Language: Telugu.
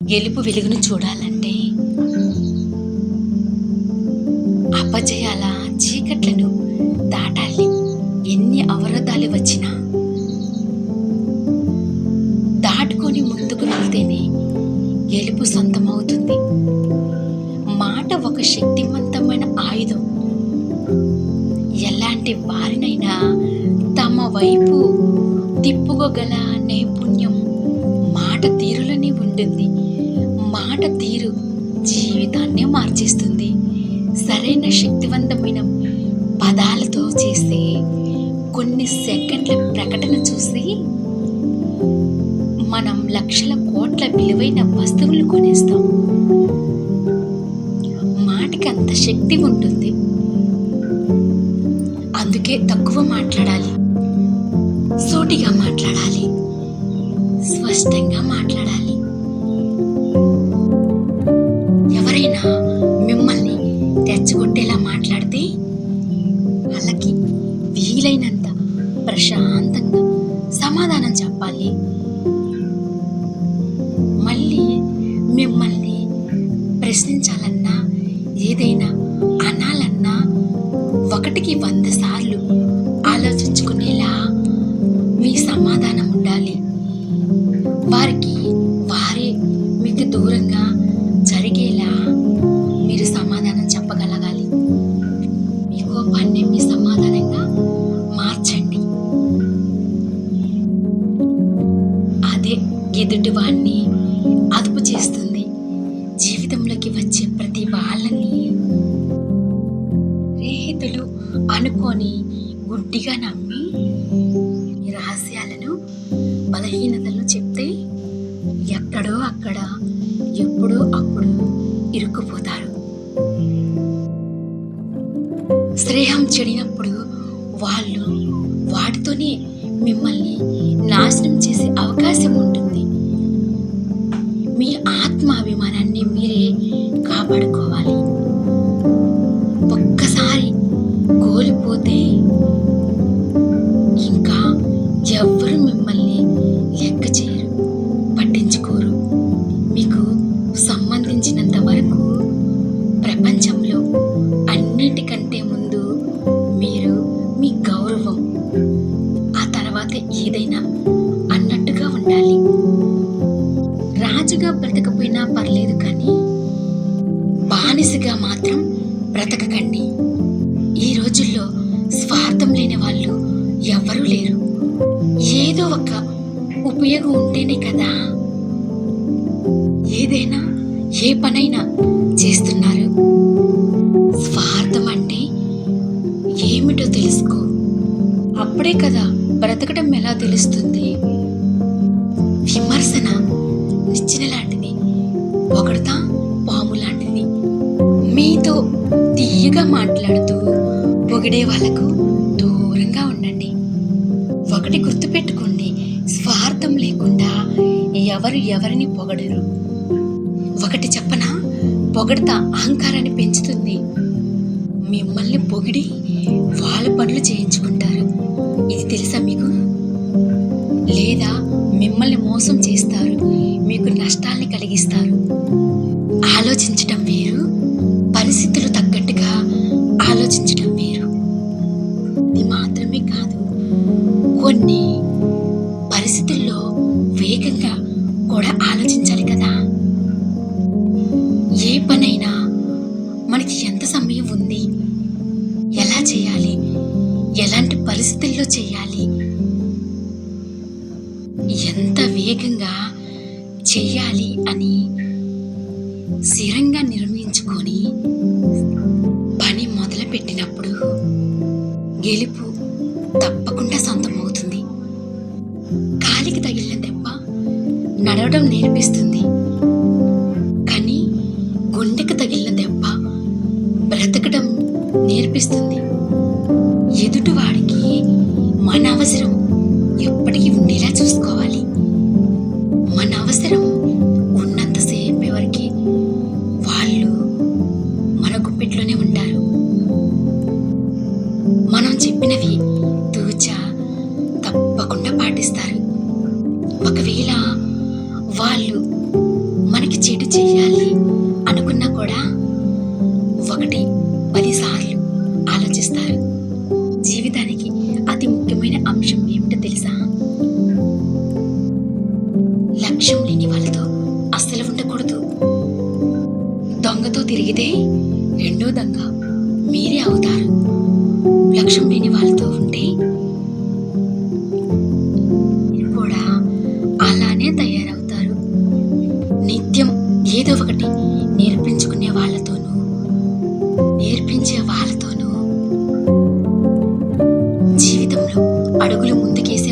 గెలుపు వెలుగును చూడాలంటే అపజయాల చీకట్లను దాటాలి. ఎన్ని అవరోధాలు వచ్చినా దాటుకొని ముందుకు వెళ్తేనే గెలుపు సొంతమవుతుంది. మాట ఒక శక్తివంతమైన ఆయుధం. ఎలాంటి వారినైనా తమ వైపు తిప్పుకోగల నైపుణ్యం మాట తీరులోనే ఉంటుంది. మాట తీరు జీవితాన్నే మార్చేస్తుంది. సరైన శక్తివంతమైన పదాలతో చేసే కొన్ని సెకండ్ల ప్రకటన చూసి మనం లక్షల కోట్ల విలువైన వస్తువులు కొనేస్తాం. మాటకి అంత శక్తి ఉంటుంది. అందుకే తక్కువ మాట్లాడాలి, సూటిగా మాట్లాడాలి, స్పష్టంగా మాట్లాడాలి. ఎవరైనా మిమ్మల్ని తెచ్చగొట్టేలా మాట్లాడితే వాళ్ళకి వీలైనంత ప్రశాంతంగా సమాధానం చెప్పాలి. మళ్ళీ మిమ్మల్ని ప్రశ్నించాలన్నా ఏదైనా అనాలన్నా 1కి 100 సార్లు ఆలోచించుకునేలా మీ సమాధానం ఉండాలి. వారికి వారే మీకు దూరంగా జరిగేలా మీరు సమాధానం చెప్పగలగాలి. మీ కోపాన్ని మీ సమాధానంగా మార్చండి. అదే ఎదుటివాణ్ణి అదుపు చేస్తుంది. జీవితంలోకి వచ్చే ప్రతి వాళ్ళని స్నేహితులు అనుకొని గుడ్డిగా నమ్మి మీ రహస్యాలను బలహీనతలను చెప్తే ఎక్కడో అక్కడ ఎప్పుడో అప్పుడు ఇరుక్కుపోతారు. స్నేహం చెడినప్పుడు వాళ్ళు వాటితోనే మిమ్మల్ని నాశనం చేసే అవకాశం ఉంటుంది. మీ ఆత్మాభిమానాన్ని మీరే కాపాడుకోవాలి. ఒక్కసారి కోల్పోతే ఇంకా ఎవ్వరు మిమ్మల్ని లెక్క చేయరు, పట్టించుకోరు. మీకు సంబంధించినంత వరకు ప్రపంచంలో అన్నిటికంటే ముందు మీరు, మీ గౌరవం, ఆ తర్వాత ఏదైనా అన్నట్టుగా ఉండాలి. రాజుగా బ్రతకపోయినా పర్లేదు, కానీ బానిసగా మాత్రం బ్రతకకండి. ఈ రోజుల్లో స్వార్థం లేని వాళ్ళు ఎవరూ లేరు. ఏదో ఒక ఉపయోగం ఉంటేనే కదా ఏదైనా ఏ పనైనా చేస్తున్నారు. స్వార్థం అంటే ఏమిటో తెలుసుకో, అప్పుడే కదా బ్రతకడం ఎలా తెలుస్తుంది. విమర్శన నిచ్చెన లాంటిది, పొగడతా పాము లాంటిది. మీతో తీయగా మాట్లాడుతూ పొగిడే వాళ్ళకు దూరంగా ఉండండి. ఒకటి గుర్తుపెట్టుకోండి, స్వార్థం లేకుండా ఎవరు ఎవరిని పొగడరు. ఒకటి చెప్పనా, పొగడతా అహంకారాన్ని పెంచుతుంది. మిమ్మల్ని పొగిడి వాళ్ళ పనులు చేయించుకుంటారు. ఇది తెలుసా మీకు? లేదా మిమ్మల్ని మోసం చేస్తారు, మీకు నష్టాల్ని కలిగిస్తారు. ఆలోచించటం వేరు, పరిస్థితులు తగ్గట్టుగా ఆలోచించటం వేరు. ఇది మాత్రమే కాదు, కొన్ని పరిస్థితుల్లో వేగంగా కూడా ఆలోచించాలి కదా. ఏ పనైనా మనకి ఎంత సమయం ఉంది, ఎలా చేయాలి, ఎలాంటి పరిస్థితుల్లో చేయాలి, ఎంత వేగంగా చెయ్యాలి అని స్థిరంగా నిర్ణయించుకొని పని మొదలుపెట్టినప్పుడు గెలుపు తప్పకుండా సొంతమవుతుంది. కాలికి తగిలిన దెబ్బ నడవడం నేర్పిస్తుంది, కానీ గుండెకు తగిలిన దెబ్బ బ్రతకడం నేర్పిస్తుంది. ఎదుటివాడికి మన అవసరం ఎప్పటికీ ఉండేలా చూసుకోవాలి. మన అవసరం ఉన్నంతసేపు ఎవరికి వాళ్ళు మన గుప్పిట్లోనే ఉంటారు. మనం చెప్పినవి తూచా తప్పకుండా పాటిస్తారు. ఒకవేళ వాళ్ళు చెడు చెయ్యాలి అనుకున్నా కూడా 10 సార్లు ఆలోచిస్తారు. జీవితానికి అతి ముఖ్యమైన అంశం ఏమిటో తెలుసా? లక్ష్యం లేని వాళ్ళతో అస్సలు ఉండకూడదు. దొంగతో తిరిగితే రెండో దొంగ మీరే అవుతారు. లక్ష్యం లేని వాళ్ళతో ఉంటే మీరు కూడా అలానే తయారవుతారు. నిత్యం ఏదో ఒకటి నేర్పించుకునే వాళ్ళతోనూ నేర్పించే వాళ్ళతోనూ జీవితంలో అడుగులు ముందుకేసే